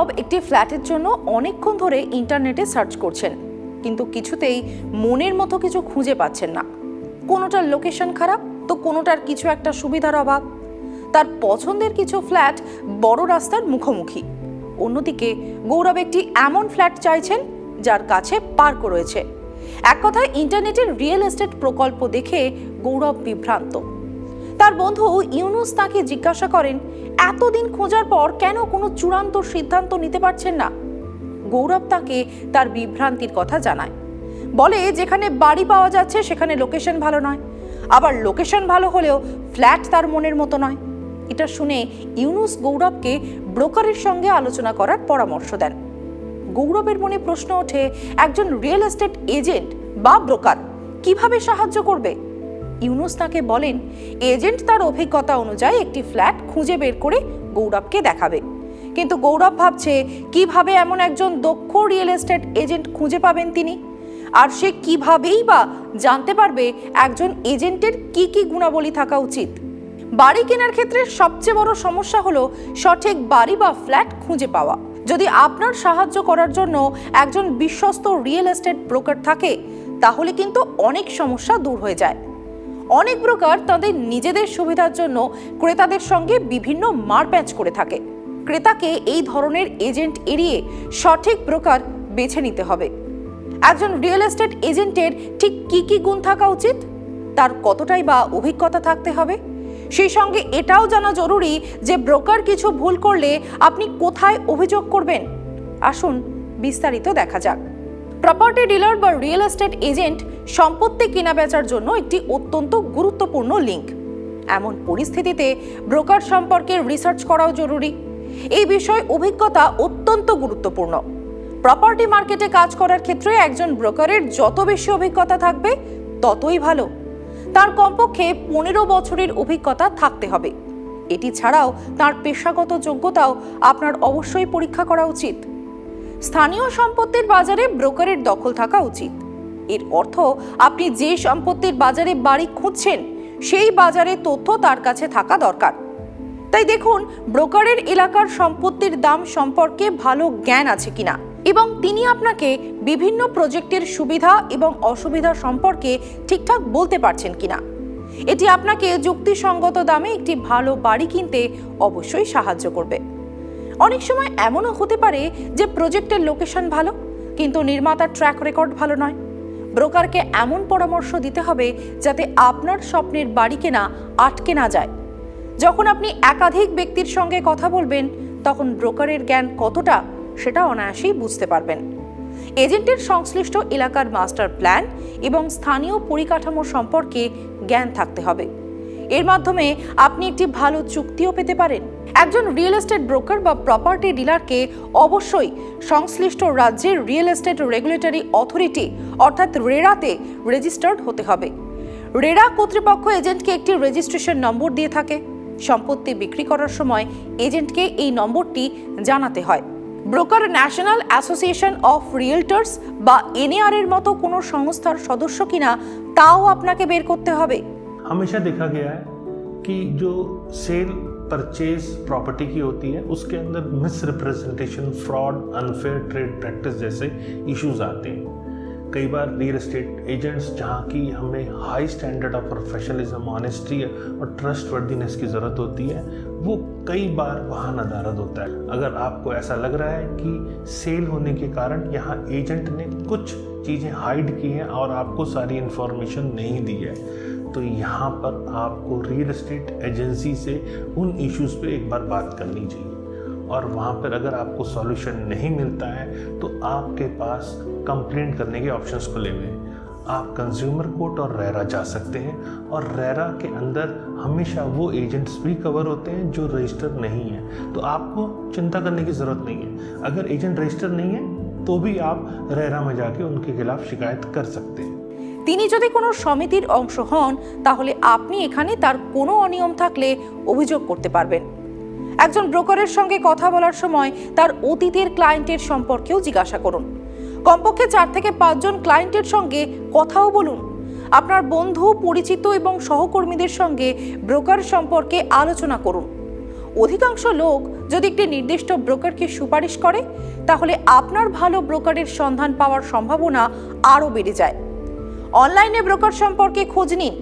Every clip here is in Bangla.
গৌরব একটি ফ্ল্যাটের জন্য অনেকক্ষণ ধরে ইন্টারনেটে সার্চ করছেন, কিন্তু কিছুতেই মনের মতো কিছু খুঁজে পাচ্ছেন না। কোনোটার লোকেশন খারাপ, তো কোনোটার কিছু একটা সুবিধার অভাব। তার পছন্দের কিছু ফ্ল্যাট বড় রাস্তার মুখোমুখি, অন্যদিকে গৌরব একটি এমন ফ্ল্যাট চাইছেন যার কাছে পার্ক রয়েছে। এক কথায় ইন্টারনেটের রিয়েল এস্টেট প্রকল্প দেখে গৌরব বিভ্রান্ত। তার বন্ধু ইউনুস তাকে জিজ্ঞাসা করেন, এতদিন খোঁজার পর কেন কোনো চূড়ান্ত সিদ্ধান্ত নিতে পারছেন না? গৌরব তাকে তার বিভ্রান্তির কথা জানায়, বলে যেখানে বাড়ি পাওয়া যাচ্ছে সেখানে লোকেশন ভালো নয়, আবার লোকেশন ভালো হলেও ফ্ল্যাট তার মনের মতো নয়। এটা শুনে ইউনুস গৌরবকে ব্রোকারের সঙ্গে আলোচনা করার পরামর্শ দেন। গৌরবের মনে প্রশ্ন ওঠে, একজন রিয়েল এস্টেট এজেন্ট বা ব্রোকার কিভাবে সাহায্য করবে? ইউনুস তাকে বলেন, এজেন্ট তার অভিজ্ঞতা অনুযায়ী একটি ফ্ল্যাট খুঁজে বের করে গৌরবকে দেখাবে। কিন্তু গৌরব ভাবছে, কিভাবে এমন একজন দক্ষ রিয়েল এস্টেট এজেন্ট খুঁজে পাবেন তিনি? আর সে কিভাবেই বা জানতে পারবে একজন এজেন্টের কি কি গুণাবলী থাকা উচিত? বাড়ি কেনার ক্ষেত্রে সবচেয়ে বড় সমস্যা হলো সঠিক বাড়ি বা ফ্ল্যাট খুঁজে পাওয়া। যদি আপনার সাহায্য করার জন্য একজন বিশ্বস্ত রিয়েল এস্টেট ব্রোকার থাকে, তাহলে কিন্তু অনেক সমস্যা দূর হয়ে যায়। অনেক ব্রোকার তাদের নিজেদের সুবিধার জন্য ক্রেতাদের সঙ্গে বিভিন্ন মারপ্যাচ করে থাকে। ক্রেতাকে এই ধরনের এজেন্ট এড়িয়ে সঠিক ব্রোকার বেছে নিতে হবে। একজন রিয়েল এস্টেট এজেন্টের ঠিক কি কি গুণ থাকা উচিত, তার কতটাই বা অভিজ্ঞতা থাকতে হবে, সেই সঙ্গে এটাও জানা জরুরি যে ব্রোকার কিছু ভুল করলে আপনি কোথায় অভিযোগ করবেন। আসুন বিস্তারিত দেখা যাক। প্রপার্টি ডিলার বা রিয়েল এস্টেট এজেন্ট সম্পত্তি কেনা বেচার জন্য একটি অত্যন্ত গুরুত্বপূর্ণ লিঙ্ক। এমন পরিস্থিতিতে ব্রোকার সম্পর্কে রিসার্চ করাও জরুরি। এই বিষয়ে অভিজ্ঞতা অত্যন্ত গুরুত্বপূর্ণ। প্রপার্টি মার্কেটে কাজ করার ক্ষেত্রে একজন ব্রোকারের যত বেশি অভিজ্ঞতা থাকবে ততই ভালো। তার কমপক্ষে 15 বছরের অভিজ্ঞতা থাকতে হবে। এটি ছাড়াও তার পেশাগত যোগ্যতাও আপনার অবশ্যই পরীক্ষা করা উচিত। স্থানীয় সম্পত্তির বাজারে ব্রোকারের দখল থাকা উচিত। এর অর্থ আপনি যে সম্পত্তির বাজারে বাড়ি খুঁজছেন সেই বাজারে তথ্য তার কাছে থাকা দরকার। তাই দেখুন ব্রোকারের এলাকার সম্পত্তির দাম সম্পর্কে ভালো জ্ঞান আছে কিনা, এবং তিনি আপনাকে বিভিন্ন প্রজেক্টের সুবিধা এবং অসুবিধা সম্পর্কে ঠিকঠাক বলতে পারছেন কিনা। এটি আপনাকে যুক্তিসঙ্গত দামে একটি ভালো বাড়ি কিনতে অবশ্যই সাহায্য করবে। অনেক সময় এমনও হতে পারে যে প্রজেক্টের লোকেশন ভালো, কিন্তু নির্মাতার ট্র্যাক রেকর্ড ভালো নয়। ব্রোকারকে এমন পরামর্শ দিতে হবে যাতে আপনার স্বপ্নের বাড়ি কেনা আটকে না যায়। যখন আপনি একাধিক ব্যক্তির সঙ্গে কথা বলবেন, তখন ব্রোকারের জ্ঞান কতটা সেটা অনায়াসেই বুঝতে পারবেন। এজেন্টের সংশ্লিষ্ট এলাকার মাস্টার প্ল্যান এবং স্থানীয় পরিকাঠামো সম্পর্কে জ্ঞান থাকতে হবে। এর মাধ্যমে আপনি একটি ভালো চুক্তিও পেতে পারেন। একজন রিয়েল এস্টেট ব্রোকার বা প্রপার্টি ডিলারকে অবশ্যই সংশ্লিষ্ট রাজ্যের রিয়েল এস্টেট রেগুলেটরি অথরিটি অর্থাৎ রেরাতে রেজিস্টার্ড হতে হবে। রেরা কর্তৃপক্ষ এজেন্টকে একটি রেজিস্ট্রেশন নম্বর দিয়ে থাকে। সম্পত্তি বিক্রি করার সময় এজেন্টকে এই নম্বরটি জানাতে হয়। ব্রোকার ন্যাশনাল অ্যাসোসিয়েশন অফ রিয়েলটার্স বা এনএআর এর মতো কোনো সংস্থার সদস্য কিনা তাও আপনাকে বের করতে হবে। हमेशा देखा गया है कि जो सेल परचेज प्रॉपर्टी की होती है उसके अंदर miss representation, fraud, unfair trade practice जैसे इश्यूज आते हैं। कई बार रियल एस्टेट एजेंट्स जहाँ की हमें high standard of professionalism, honesty और ट्रस्टवर्दीनेस की ज़रूरत होती है, वो कई बार वहाँ नदारद होता है। अगर आपको ऐसा लग रहा है कि सेल होने के कारण यहाँ एजेंट ने कुछ चीज़ें हाइड की हैं और आपको सारी इन्फॉर्मेशन नहीं दी है, तो यहाँ पर आपको रियल एस्टेट एजेंसी से उन इश्यूज़ पे एक बार बात करनी चाहिए। और वहाँ पर अगर आपको सॉल्यूशन नहीं मिलता है तो आपके पास कंप्लेंट करने के ऑप्शंस खुले हुए हैं। आप कंज्यूमर कोर्ट और रेरा जा सकते हैं, और रेरा के अंदर हमेशा वो एजेंट्स भी कवर होते हैं जो रजिस्टर नहीं है, तो आपको चिंता करने की ज़रूरत नहीं है। अगर एजेंट रजिस्टर नहीं है तो भी आप रेरा में जाके उनके खिलाफ शिकायत कर सकते हैं। তিনি যদি কোনো সমিতির অংশ হন, তাহলে আপনি এখানে তার কোনো অনিয়ম থাকলে অভিযোগ করতে পারবেন। একজন ব্রোকারের সঙ্গে কথা বলার সময় তার অতীতের ক্লায়েন্টের সম্পর্কেও জিজ্ঞাসা করুন। কমপক্ষে 4 থেকে 5 জন ক্লায়েন্টের সঙ্গে কথাও বলুন। আপনার বন্ধু, পরিচিত এবং সহকর্মীদের সঙ্গে ব্রোকার সম্পর্কে আলোচনা করুন। অধিকাংশ লোক যদি একটি নির্দিষ্ট ব্রোকারকে সুপারিশ করে, তাহলে আপনার ভালো ব্রোকারের সন্ধান পাওয়ার সম্ভাবনা আরও বেড়ে যায়। অনলাইনে ব্রোকার সম্পর্কে খোঁজ নিন,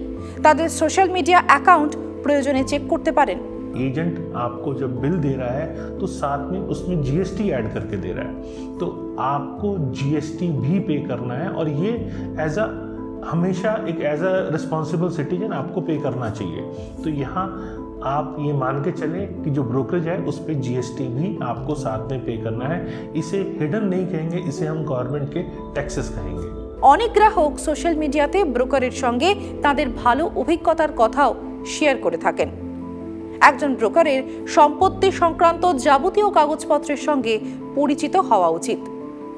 তাদের সোশ্যাল মিডিয়া অ্যাকাউন্ট প্রয়োজনে চেক করতে পারেন। एजेंट आपको जब बिल दे रहा है तो साथ में उसमें जीएसटी ऐड करके दे रहा है, तो आपको जीएसटी भी पे करना है और ये हमेशा एक एज अ रिस्पॉन्सिबल सिटीजन आपको पे करना चाहिए। तो यहाँ आप ये मान के चलें कि जो ब्रोकरेज है उस पर जीएसटी भी आपको साथ में पे करना है। इसे हिडन नहीं कहेंगे, इसे हम गवर्नमेंट के टैक्सेस कहेंगे। অনেক গ্রাহক সোশ্যাল মিডিয়াতে ব্রোকারের সঙ্গে তাদের ভালো অভিজ্ঞতার কথাও শেয়ার করে থাকেন। একজন ব্রোকারের সম্পত্তি সংক্রান্ত যাবতীয় কাগজপত্রের সঙ্গে পরিচিত হওয়া উচিত।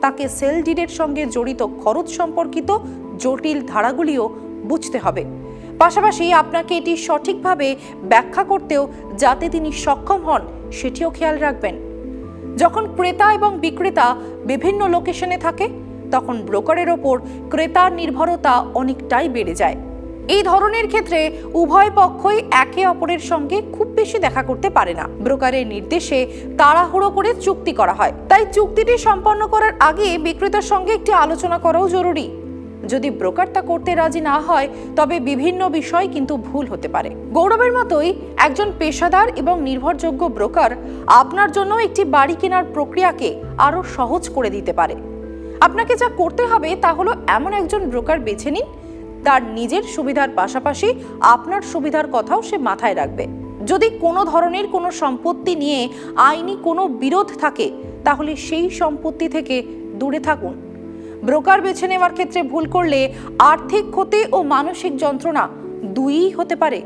তাকে সেল ডিডের সঙ্গে জড়িত খরচ সম্পর্কিত জটিল ধারাগুলিও বুঝতে হবে। পাশাপাশি আপনাকে এটি সঠিকভাবে ব্যাখ্যা করতেও যাতে তিনি সক্ষম হন সেটিও খেয়াল রাখবেন। যখন ক্রেতা এবং বিক্রেতা বিভিন্ন লোকেশনে থাকে, তখন ব্রোকারের ওপর ক্রেতার নির্ভরতা অনেকটাই বেড়ে যায়। এই ধরনের ক্ষেত্রে উভয় পক্ষই একে অপরের সঙ্গে খুব বেশি দেখা করতে পারে না। ব্রোকারের নির্দেশে তাড়াহুড়ো করে চুক্তি করা হয়, তাই চুক্তিটি সম্পন্ন করার আগে বিক্রেতার সঙ্গে একটি আলোচনা করাও জরুরি। যদি ব্রোকার তা করতে রাজি না হয়, তবে বিভিন্ন বিষয় কিন্তু ভুল হতে পারে। গৌরবের মতোই একজন পেশাদার এবং নির্ভরযোগ্য ব্রোকার আপনার জন্য একটি বাড়ি কেনার প্রক্রিয়াকে আরও সহজ করে দিতে পারে। আপনাকে যা করতে হবে তা হলো এমন একজন ব্রোকার বেছে নিন, তার নিজের সুবিধার পাশাপাশি আপনার সুবিধার কথাও সে মাথায় রাখবে। যদি কোনো ধরনের কোনো সম্পত্তি নিয়ে আইনি কোনো বিরোধ থাকে, তাহলে সেই সম্পত্তি থেকে দূরে থাকুন। ব্রোকার বেছে নেওয়ার ক্ষেত্রে ভুল করলে আর্থিক ক্ষতি ও মানসিক যন্ত্রণা দুইই হতে পারে।